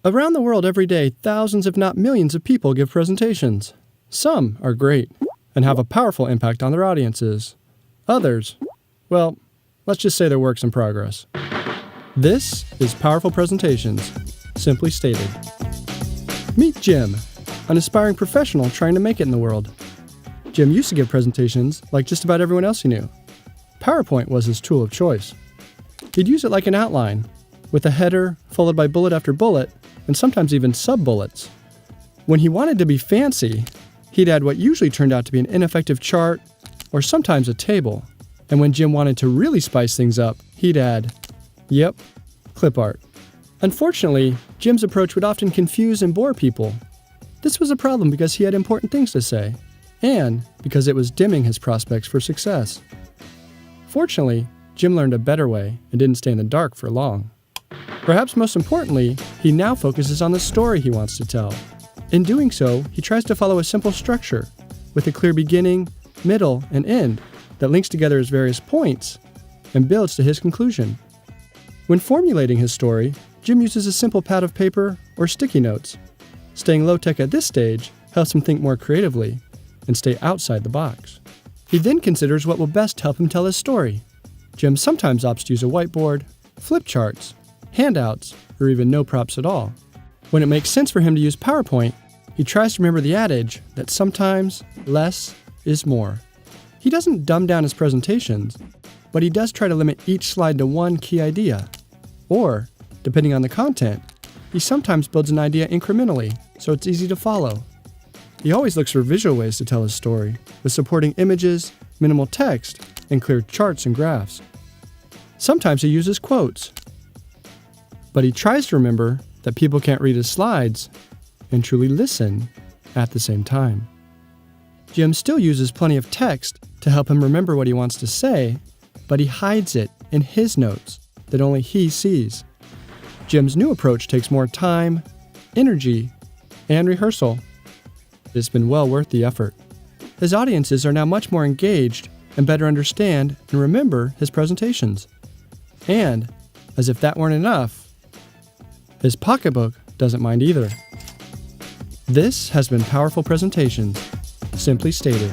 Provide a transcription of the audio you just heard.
Around the world every day, thousands if not millions of people give presentations. Some are great and have a powerful impact on their audiences. Others, well, let's just say they're works in progress. This is Powerful Presentations, simply stated. Meet Jim, an aspiring professional trying to make it in the world. Jim used to give presentations like just about everyone else he knew. PowerPoint was his tool of choice. He'd use it like an outline, with a header followed by bullet after bullet, and sometimes even sub-bullets. When he wanted to be fancy, he'd add what usually turned out to be an ineffective chart, or sometimes a table. And when Jim wanted to really spice things up, he'd add, clip art. Unfortunately, Jim's approach would often confuse and bore people. This was a problem because he had important things to say, and because it was dimming his prospects for success. Fortunately, Jim learned a better way and didn't stay in the dark for long. Perhaps most importantly, he now focuses on the story he wants to tell. In doing so, he tries to follow a simple structure, with a clear beginning, middle, and end that links together his various points and builds to his conclusion. When formulating his story, Jim uses a simple pad of paper or sticky notes. Staying low-tech at this stage helps him think more creatively and stay outside the box. He then considers what will best help him tell his story. Jim sometimes opts to use a whiteboard, flip charts, handouts, or even no props at all. When it makes sense for him to use PowerPoint, he tries to remember the adage that sometimes less is more. He doesn't dumb down his presentations, but he does try to limit each slide to one key idea. Or, depending on the content, he sometimes builds an idea incrementally, so it's easy to follow. He always looks for visual ways to tell his story, with supporting images, minimal text, and clear charts and graphs. Sometimes he uses quotes, but he tries to remember that people can't read his slides and truly listen at the same time. Jim still uses plenty of text to help him remember what he wants to say, but he hides it in his notes that only he sees. Jim's new approach takes more time, energy, and rehearsal. It's been well worth the effort. His audiences are now much more engaged and better understand and remember his presentations. And, as if that weren't enough, his pocketbook doesn't mind either. This has been Powerful Presentations, simply stated.